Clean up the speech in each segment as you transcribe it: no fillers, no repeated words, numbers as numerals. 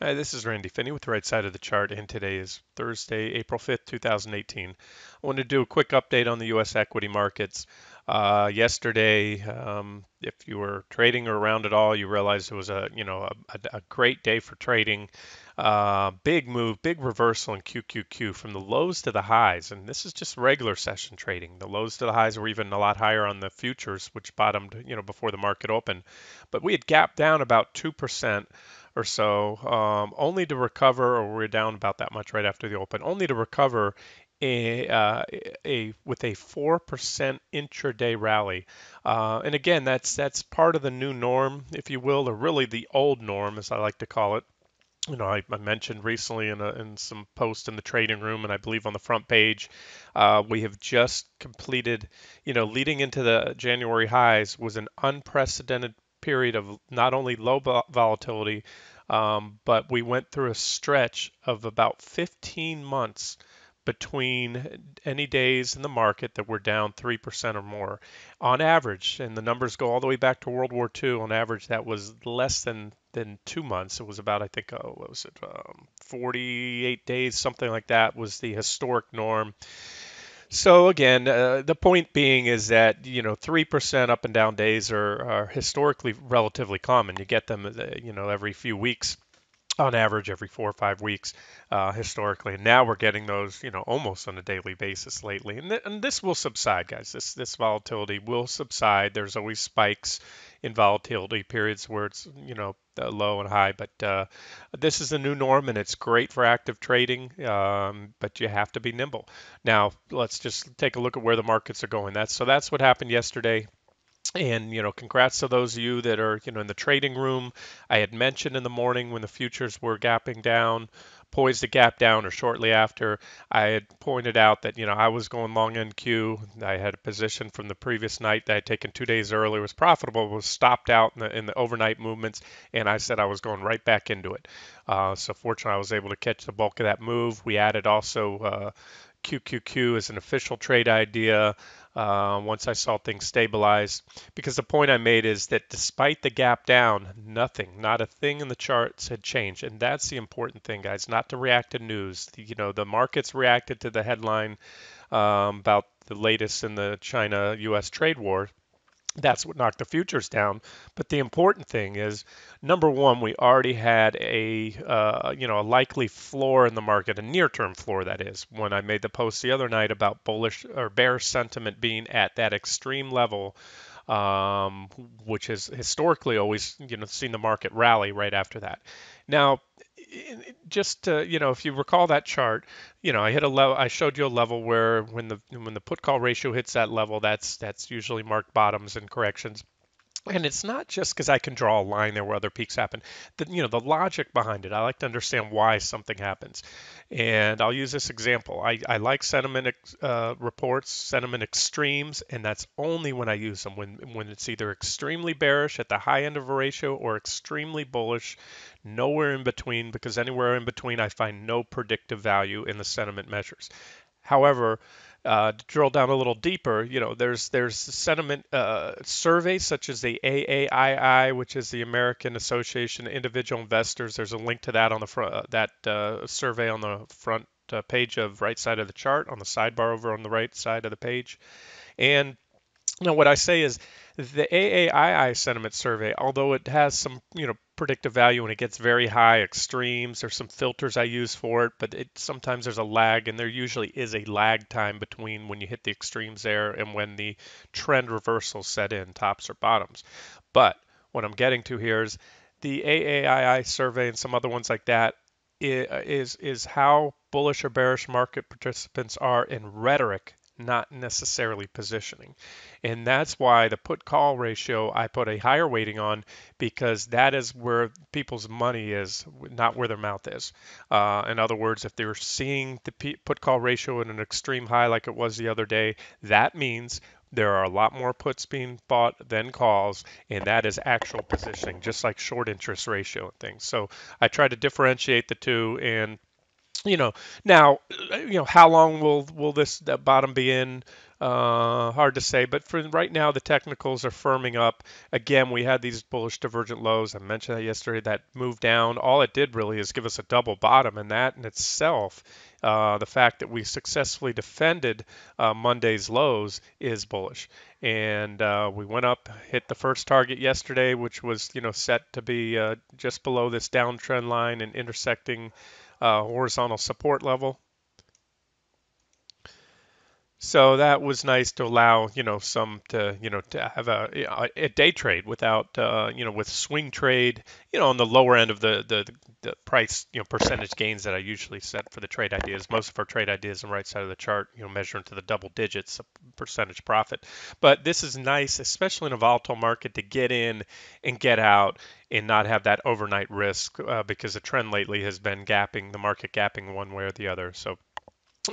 Hi, this is Randy Finney with the right side of the chart, and today is Thursday, April 5th, 2018. I want to do a quick update on the U.S. equity markets. Yesterday, if you were trading or around at all, you realized it was a great day for trading. Big move, big reversal in QQQ from the lows to the highs, and this is just regular session trading. The lows to the highs were even a lot higher on the futures, which bottomed, before the market opened. But we had gapped down about 2% or so, only to recover, or we're down about that much right after the open, only to recover with a 4% intraday rally. And again, that's part of the new norm, if you will, or really the old norm, as I like to call it. I mentioned recently in some post in the trading room, and I believe on the front page, we have just completed, leading into the January highs was an unprecedented period of not only low volatility, but we went through a stretch of about 15 months between any days in the market that were down 3% or more on average. And the numbers go all the way back to World War II. On average, that was less than 2 months. It was about, I think, what was it, 48 days, something like that was the historic norm. So again, the point being is that 3% up and down days are historically relatively common. You get them every few weeks, on average every 4 or 5 weeks, historically. And now we're getting those, almost on a daily basis lately. And this will subside, guys. This volatility will subside. There's always spikes in volatility periods where it's, low and high. But this is the new norm, and it's great for active trading. But you have to be nimble. Now, let's just take a look at where the markets are going. That's what happened yesterday. And, congrats to those of you that are, in the trading room. I had mentioned in the morning when the futures were gapping down, poised to gap down, or shortly after, I had pointed out that, I was going long NQ. I had a position from the previous night that I had taken 2 days earlier, was profitable, was stopped out in the overnight movements, and I said I was going right back into it. So fortunately, I was able to catch the bulk of that move. We added also QQQ as an official trade idea once I saw things stabilize. Because the point I made is that despite the gap down, nothing, not a thing in the charts had changed. And that's the important thing, guys, not to react to news. The markets reacted to the headline about the latest in the China-US trade war. That's what knocked the futures down. But the important thing is, number one, we already had a likely floor in the market, a near-term floor that is. When I made the post the other night about bullish or bearish sentiment being at that extreme level, which has historically always seen the market rally right after that. Now, just if you recall that chart, I hit a level. I showed you a level where when the put call ratio hits that level, that's usually marked bottoms and corrections. And it's not just because I can draw a line there where other peaks happen. The logic behind it. I like to understand why something happens. And I'll use this example. I like sentiment reports, sentiment extremes, and that's only when I use them when it's either extremely bearish at the high end of a ratio or extremely bullish, nowhere in between. Because anywhere in between, I find no predictive value in the sentiment measures. However, to drill down a little deeper, there's sentiment surveys such as the AAII, which is the American Association of Individual Investors. There's a link to that on the front, that survey on the front page of right side of the chart, on the sidebar over on the right side of the page. And now, what I say is the AAII sentiment survey, although it has some, predictive value when it gets very high extremes, there's some filters I use for it, but sometimes there's a lag, and there usually is a lag time between when you hit the extremes there and when the trend reversals set in, tops or bottoms. But what I'm getting to here is the AAII survey and some other ones like that is how bullish or bearish market participants are in rhetoric, not necessarily positioning. And that's why the put call ratio I put a higher weighting on, because that is where people's money is, not where their mouth is. In other words, if they're seeing the put call ratio at an extreme high like it was the other day, that means there are a lot more puts being bought than calls, and that is actual positioning, just like short interest ratio and things. So I try to differentiate the two, and you know now how long will this bottom be in? Hard to say, but for right now, the technicals are firming up. Again, we had these bullish divergent lows. I mentioned that yesterday. That moved down. All it did really is give us a double bottom, and that in itself, the fact that we successfully defended Monday's lows is bullish. And we went up, hit the first target yesterday, which was set to be just below this downtrend line and intersecting horizontal support level. So that was nice to allow, some to, to have a day trade without, with swing trade, on the lower end of the price, percentage gains that I usually set for the trade ideas. Most of our trade ideas on the right side of the chart, measure into the double digits of percentage profit. But this is nice, especially in a volatile market, to get in and get out and not have that overnight risk because the trend lately has been gapping, the market gapping one way or the other. So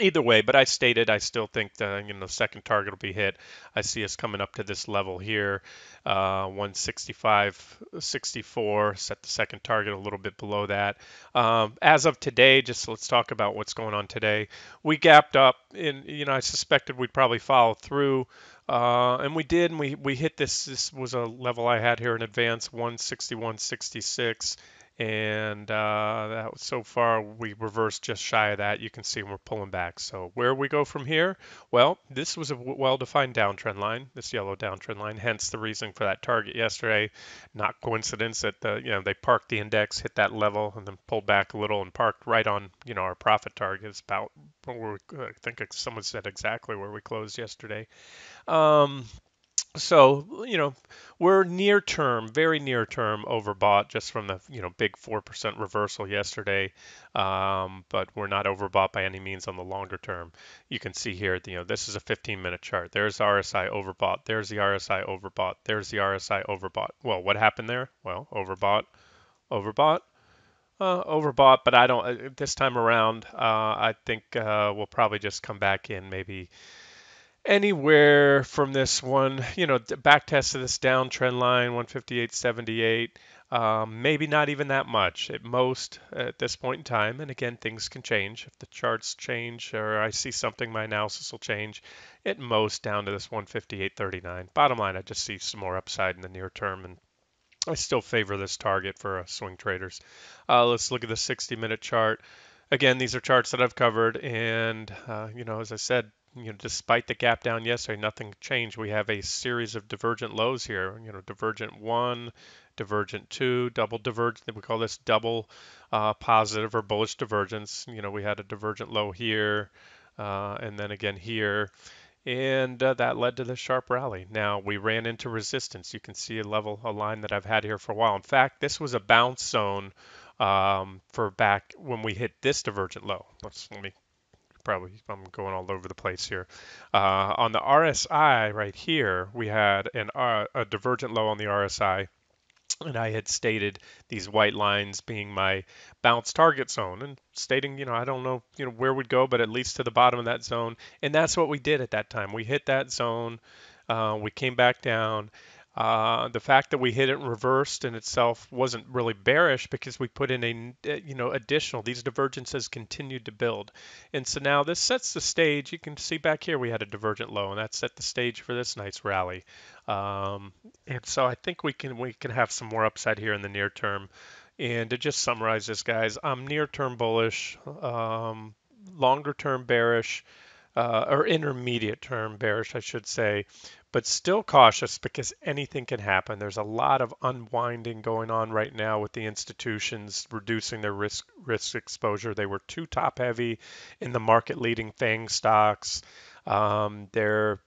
either way, but I stated I still think the second target will be hit. I see us coming up to this level here, 165.64. Set the second target a little bit below that. As of today, just let's talk about what's going on today. We gapped up, and I suspected we'd probably follow through. And we did, and we hit this. This was a level I had here in advance, 161.66. And so far we reversed just shy of that. You can see we're pulling back. So where we go from here? Well, this was a well-defined downtrend line, this yellow downtrend line. Hence the reason for that target yesterday. Not coincidence that they parked the index, hit that level, and then pulled back a little and parked right on our profit target. It's about where I think someone said exactly where we closed yesterday. Um, so, we're near term, very near term overbought just from the, big 4% reversal yesterday. But we're not overbought by any means on the longer term. You can see here, this is a 15-minute chart. There's RSI overbought. There's the RSI overbought. There's the RSI overbought. Well, what happened there? Well, overbought, overbought, overbought, but I don't, this time around, I think we'll probably just come back in maybe anywhere from this one, back test of this downtrend line, 158.78. Maybe not even that much at most at this point in time. And again, things can change. If the charts change or I see something, my analysis will change. At most down to this 158.39. Bottom line, I just see some more upside in the near term, and I still favor this target for swing traders. Let's look at the 60-minute chart. Again, these are charts that I've covered, and as I said, despite the gap down yesterday, nothing changed. We have a series of divergent lows here. Divergent one, divergent two, double divergent. We call this double positive or bullish divergence. We had a divergent low here, and then again here. And that led to the sharp rally. Now we ran into resistance. You can see a line that I've had here for a while. In fact, this was a bounce zone for back when we hit this divergent low. Let me probably, I'm going all over the place here. On the RSI right here, we had a divergent low on the RSI. And I had stated these white lines being my bounce target zone and stating, I don't know, where we'd go, but at least to the bottom of that zone. And that's what we did at that time. We hit that zone. We came back down. The fact that we hit it reversed in itself wasn't really bearish because we put in additional. These divergences continued to build, and so now this sets the stage. You can see back here we had a divergent low, and that set the stage for this nice rally. And so I think we can have some more upside here in the near term. And to just summarize this, guys, I'm near term bullish, longer term bearish, or intermediate term bearish, I should say, but still cautious because anything can happen. There's a lot of unwinding going on right now with the institutions reducing their risk exposure. They were too top heavy in the market leading FANG stocks. There's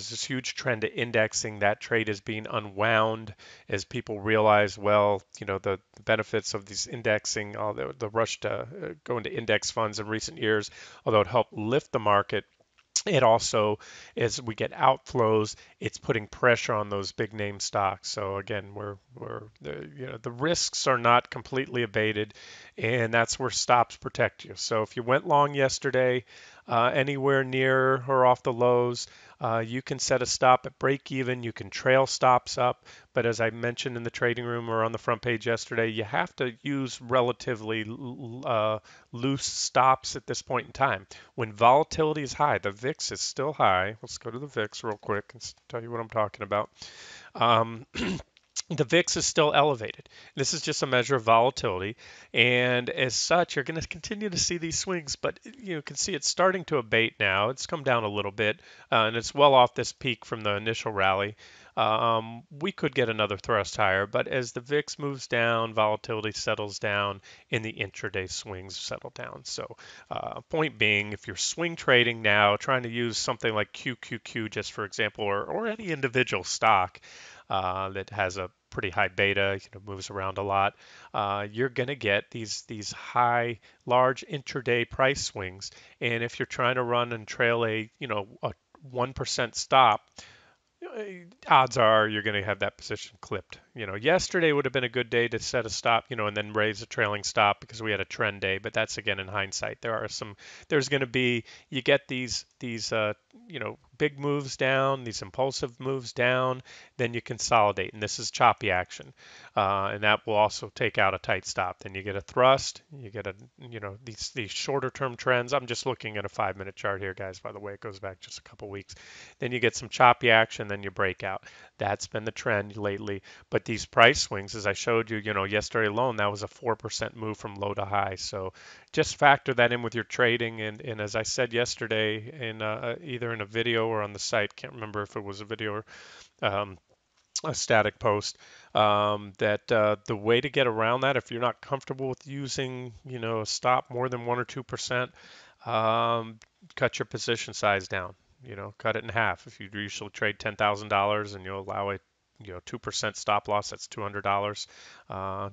this huge trend to indexing. That trade is being unwound as people realize, well, the benefits of these indexing, all the rush to go into index funds in recent years, although it helped lift the market, it also, as we get outflows, it's putting pressure on those big name stocks. So again, the risks are not completely abated, and that's where stops protect you. So if you went long yesterday, anywhere near or off the lows. You can set a stop at break even. You can trail stops up. But as I mentioned in the trading room or on the front page yesterday, you have to use relatively loose stops at this point in time. When volatility is high, the VIX is still high. Let's go to the VIX real quick and tell you what I'm talking about. Um, the VIX is still elevated. This is just a measure of volatility, and as such, you're going to continue to see these swings. But you can see it's starting to abate now. It's come down a little bit, and it's well off this peak from the initial rally. We could get another thrust higher, but as the VIX moves down, volatility settles down, and the intraday swings settle down. So, point being, if you're swing trading now, trying to use something like QQQ, just for example, or any individual stock that has a pretty high beta, moves around a lot, you're going to get these high, large intraday price swings. And if you're trying to run and trail a 1% stop, odds are you're going to have that position clipped. Yesterday would have been a good day to set a stop, and then raise a trailing stop because we had a trend day. But that's again in hindsight. There's going to be, you get these big moves down, these impulsive moves down, then you consolidate, and this is choppy action, and that will also take out a tight stop. Then you get a thrust, you get these shorter term trends. I'm just looking at a 5-minute chart here, guys. By the way, it goes back just a couple weeks. Then you get some choppy action, then you break out. That's been the trend lately. But these price swings, as I showed you, yesterday alone, that was a 4% move from low to high. So just factor that in with your trading. And as I said yesterday, in either in a video or on the site, can't remember if it was a video or um, a static post, that the way to get around that, if you're not comfortable with using, a stop more than 1 or 2%, cut your position size down. Cut it in half. If you usually trade $10,000 and you allow a 2% stop loss, that's $200. Uh,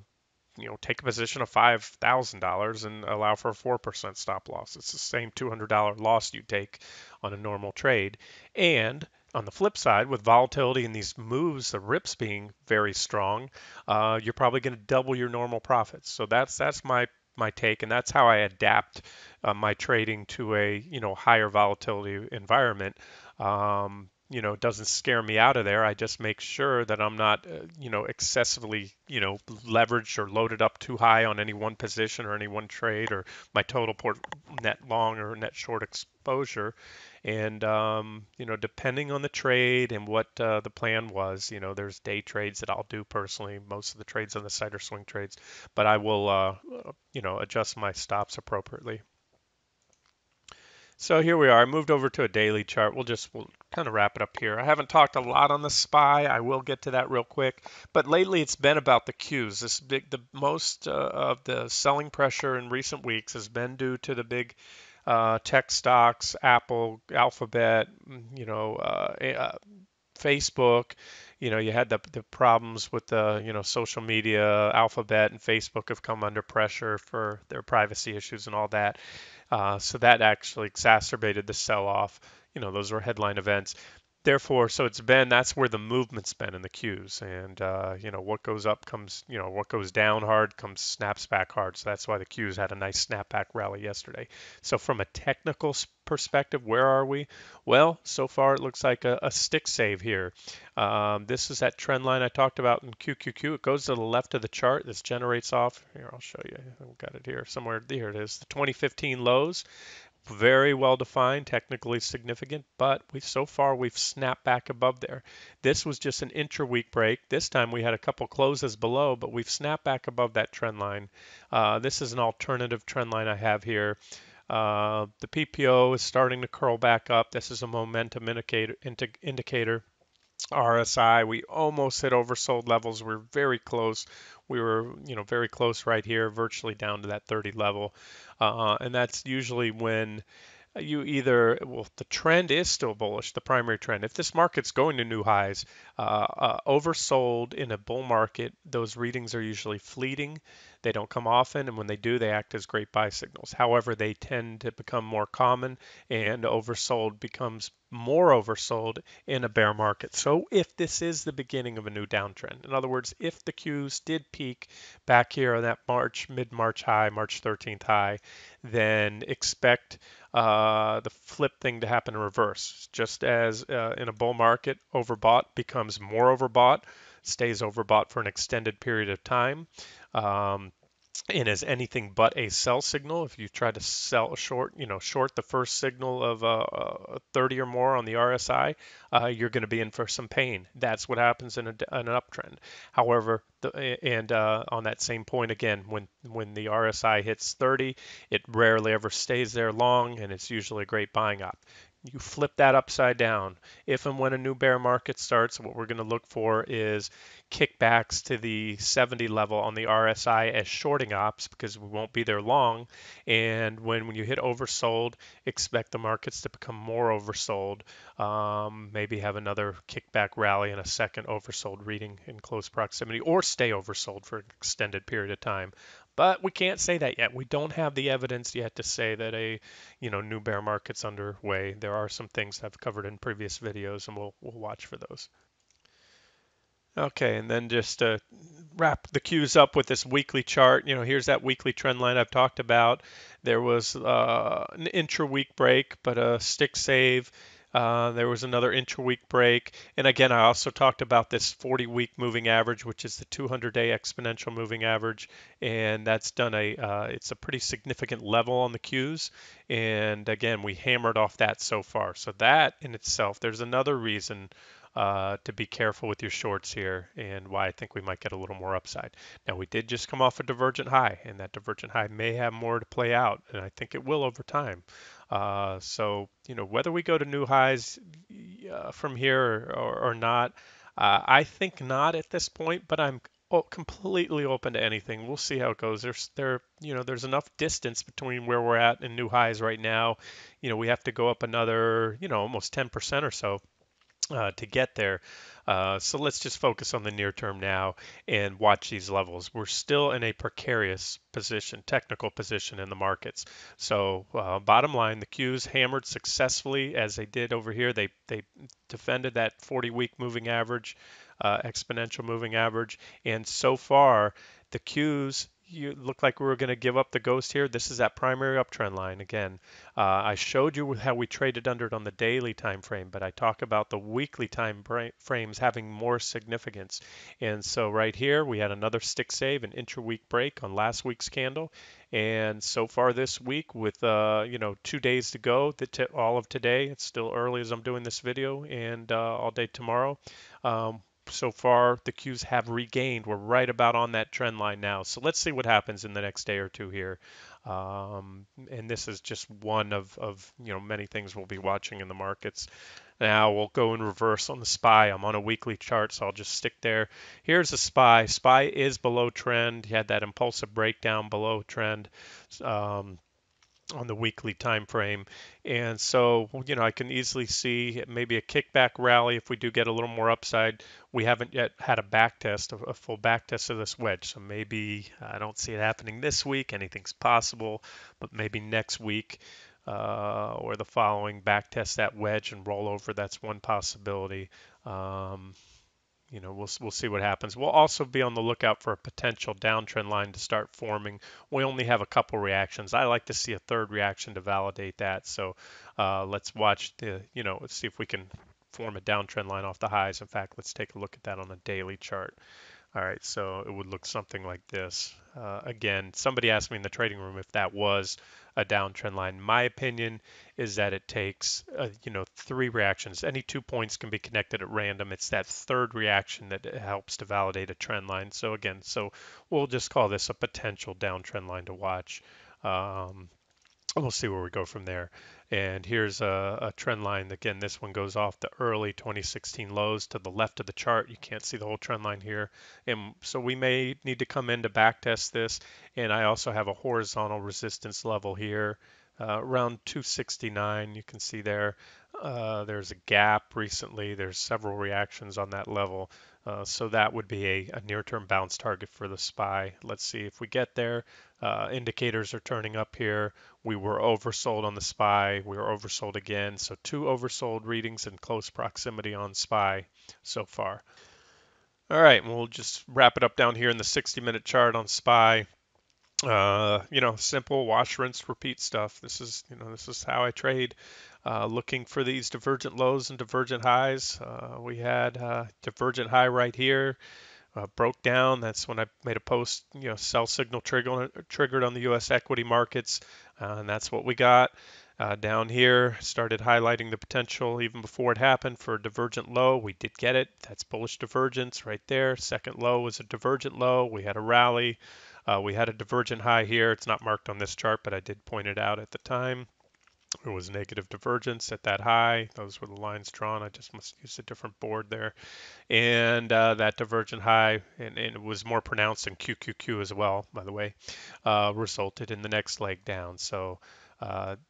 take a position of $5,000 and allow for a 4% stop loss. It's the same $200 loss you take on a normal trade. And on the flip side, with volatility and these moves, the rips being very strong, you're probably going to double your normal profits. So that's my take, and that's how I adapt my trading to a higher volatility environment. It doesn't scare me out of there. I just make sure that I'm not, excessively, leveraged or loaded up too high on any one position or any one trade or my total net long or net short exposure. And, depending on the trade and what the plan was, there's day trades that I'll do personally. Most of the trades on the site are swing trades, but I will, adjust my stops appropriately. So here we are. I moved over to a daily chart. We'll kind of wrap it up here. I haven't talked a lot on the SPY. I will get to that real quick. But lately it's been about the Qs. The most of the selling pressure in recent weeks has been due to the big tech stocks, Apple, Alphabet, Facebook. You had the problems with the, social media. Alphabet and Facebook have come under pressure for their privacy issues and all that. So that actually exacerbated the sell-off. Those were headline events. Therefore, so that's where the movement's been in the Qs. And, what goes up comes, what goes down hard snaps back hard. So that's why the Qs had a nice snapback rally yesterday. So from a technical perspective, where are we? Well, so far it looks like a stick save here. This is that trend line I talked about in QQQ. It goes to the left of the chart. This generates off. Here, I'll show you. I've got it here somewhere. Here it is. The 2015 lows. Very well defined, technically significant, but so far we've snapped back above there. This was just an intra-week break. This time we had a couple closes below, but we've snapped back above that trend line. This is an alternative trend line I have here. The PPO is starting to curl back up. This is a momentum indicator. RSI, we almost hit oversold levels. We're very close. We were, very close right here, virtually down to that 30 level. And that's usually when the trend is still bullish, the primary trend. If this market's going to new highs, oversold in a bull market, those readings are usually fleeting. They don't come often, and when they do, they act as great buy signals. However, they tend to become more common, and oversold becomes more oversold in a bear market. So if this is the beginning of a new downtrend, in other words, if the Qs did peak back here on that mid-March high, March 13th high, then expect the flip thing to happen in reverse. Just as in a bull market, overbought becomes more overbought, stays overbought for an extended period of time. Um, and is anything but a sell signal. If you try to sell short, short the first signal of 30 or more on the RSI, you're going to be in for some pain. That's what happens in an uptrend. However, on that same point again, when the RSI hits 30, it rarely ever stays there long, and it's usually a great buying op. You flip that upside down. If and when a new bear market starts, what we're going to look for is kickbacks to the 70 level on the RSI as shorting ops because we won't be there long. And when you hit oversold, expect the markets to become more oversold. Maybe have another kickback rally and a second oversold reading in close proximity, or stay oversold for an extended period of time. But we can't say that yet. We don't have the evidence yet to say that a new bear market's underway. There are some things I've covered in previous videos, and we'll watch for those. Okay, and then just to wrap the cues up with this weekly chart, here's that weekly trend line I've talked about. There was an intra-week break, but a stick save. There was another intra-week break. And again, I also talked about this 40-week moving average, which is the 200-day exponential moving average. And that's it's a pretty significant level on the cues. And again, we hammered off that so far. So that in itself, there's another reason to be careful with your shorts here and why I think we might get a little more upside. Now, we did just come off a divergent high, and that divergent high may have more to play out, and I think it will over time. Whether we go to new highs from here or not, I think not at this point, but I'm completely open to anything. We'll see how it goes. There's enough distance between where we're at and new highs right now. We have to go up another, almost 10% or so to get there. So let's just focus on the near term now and watch these levels. We're still in a precarious position, technical position in the markets. So bottom line, the Qs hammered successfully as they did over here. They defended that 40-week moving average, exponential moving average, and so far the Qs. You look like we were going to give up the ghost here. This is that primary uptrend line again. I showed you how we traded under it on the daily time frame, but I talk about the weekly time frames having more significance. And so right here, we had another stick save, an intra-week break on last week's candle. And so far this week, with 2 days to go, all of today, it's still early as I'm doing this video, and all day tomorrow. So far, the Qs have regained. We're right about on that trend line now. So let's see what happens in the next day or two here. And this is just one of many things we'll be watching in the markets. Now we'll go in reverse on the SPY. I'm on a weekly chart, so I'll just stick there. Here's the SPY. SPY is below trend. You had that impulsive breakdown below trend. On the weekly time frame. And so, I can easily see maybe a kickback rally if we do get a little more upside. We haven't yet had a back test, a full back test of this wedge. So maybe I don't see it happening this week. Anything's possible, but maybe next week or the following back test that wedge and roll over. That's one possibility. We'll see what happens. We'll also be on the lookout for a potential downtrend line to start forming. We only have a couple reactions. I like to see a third reaction to validate that. So let's watch let's see if we can form a downtrend line off the highs. In fact, let's take a look at that on a daily chart. All right, so it would look something like this. Again, somebody asked me in the trading room if that was a downtrend line. My opinion is that it takes, three reactions. Any 2 points can be connected at random. It's that third reaction that helps to validate a trend line. So again, we'll just call this a potential downtrend line to watch. We'll see where we go from there. And here's a trend line. Again, this one goes off the early 2016 lows to the left of the chart. You can't see the whole trend line here. And so we may need to come in to backtest this. And I also have a horizontal resistance level here around 269. You can see there. There's a gap recently. There's several reactions on that level. So that would be a near-term bounce target for the SPY. Let's see if we get there. Indicators are turning up here. We were oversold on the SPY. We were oversold again. So 2 oversold readings in close proximity on SPY so far. All right, we'll just wrap it up down here in the 60-minute chart on SPY. Simple wash, rinse, repeat stuff. This is how I trade. Looking for these divergent lows and divergent highs. We had divergent high right here, broke down. That's when I made a post, sell signal triggered on the U.S. equity markets, and that's what we got. Down here, started highlighting the potential even before it happened for a divergent low. We did get it. That's bullish divergence right there. Second low was a divergent low. We had a rally. We had a divergent high here. It's not marked on this chart, but I did point it out at the time. There was negative divergence at that high. Those were the lines drawn. I just must use a different board there. And that divergent high, and it was more pronounced in QQQ as well, by the way, resulted in the next leg down. So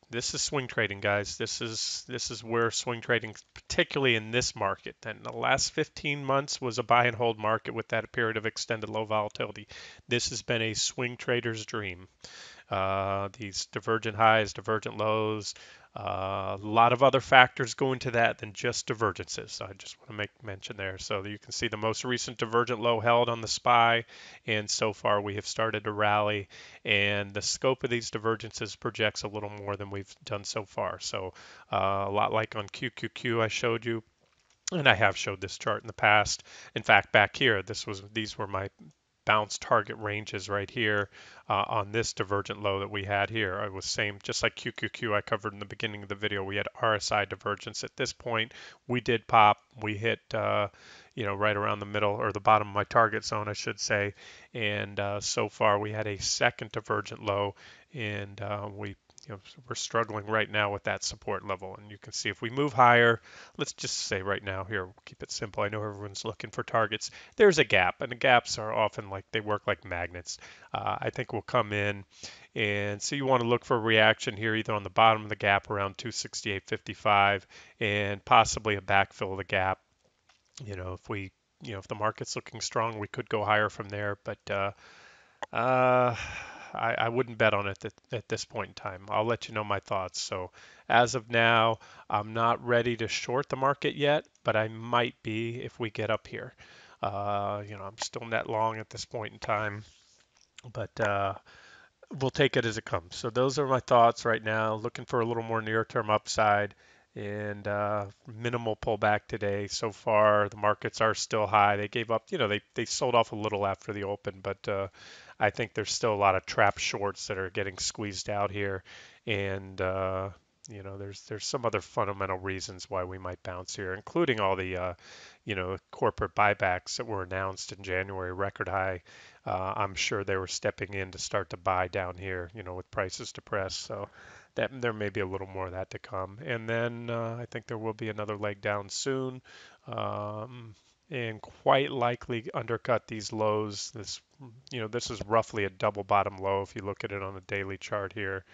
this is swing trading, guys. This is where swing trading, particularly in this market, and the last 15 months was a buy and hold market with that period of extended low volatility. This has been a swing trader's dream. These divergent highs, divergent lows, a lot of other factors go into that than just divergences. So I just want to make mention there. So you can see the most recent divergent low held on the SPY, and so far we have started to rally, and the scope of these divergences projects a little more than we've done so far. So a lot like on QQQ I showed you, and I have showed this chart in the past. In fact, back here, these were my bounce target ranges right here on this divergent low that we had here. It was same, just like QQQ I covered in the beginning of the video. We had RSI divergence. At this point, we did pop. We hit, right around the middle or the bottom of my target zone, I should say. And so far, we had a second divergent low, and we're struggling right now with that support level. And you can see if we move higher, let's just say right now here, we'll keep it simple. I know everyone's looking for targets. There's a gap, and the gaps are often like they work like magnets. I think we'll come in, and so you want to look for a reaction here, either on the bottom of the gap around 268.55, and possibly a backfill of the gap. If the market's looking strong, we could go higher from there, but uh, I wouldn't bet on it at this point in time. I'll let you know my thoughts. So as of now, I'm not ready to short the market yet, but I might be if we get up here. I'm still net long at this point in time, but we'll take it as it comes. So those are my thoughts right now. Looking for a little more near-term upside and minimal pullback today. So far, the markets are still high. They gave up, they sold off a little after the open, but I think there's still a lot of trap shorts that are getting squeezed out here, and there's some other fundamental reasons why we might bounce here, including all the corporate buybacks that were announced in January, record high. I'm sure they were stepping in to start to buy down here, with prices depressed. So that there may be a little more of that to come. And then I think there will be another leg down soon. And quite likely undercut these lows. This is roughly a double bottom low if you look at it on a daily chart here.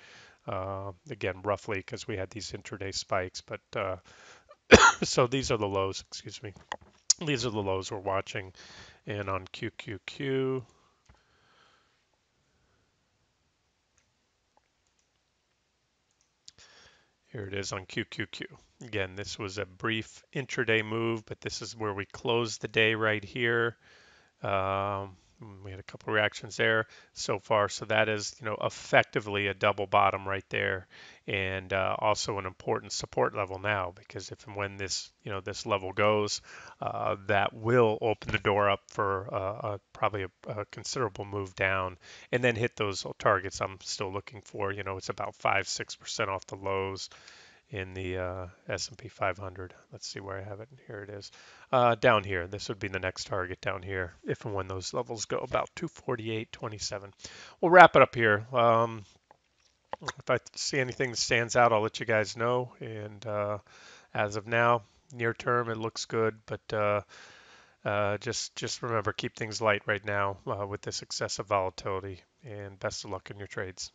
Again, roughly because we had these intraday spikes, but so these are the lows, excuse me. These are the lows we're watching. And on QQQ, here it is on QQQ. Again, this was a brief intraday move, but this is where we closed the day right here. Um, we had a couple reactions there so far, so that is, effectively a double bottom right there, and also an important support level now, because if and when this level goes, that will open the door up for probably a considerable move down, and then hit those targets I'm still looking for. It's about 5-6% off the lows in the S&P 500. Let's see where I have it. Here it is. Down here, this would be the next target down here, if and when those levels go, about 248.27. We'll wrap it up here. If I see anything that stands out, I'll let you guys know. And as of now, near term, it looks good, but just remember, keep things light right now with this excessive volatility. And best of luck in your trades.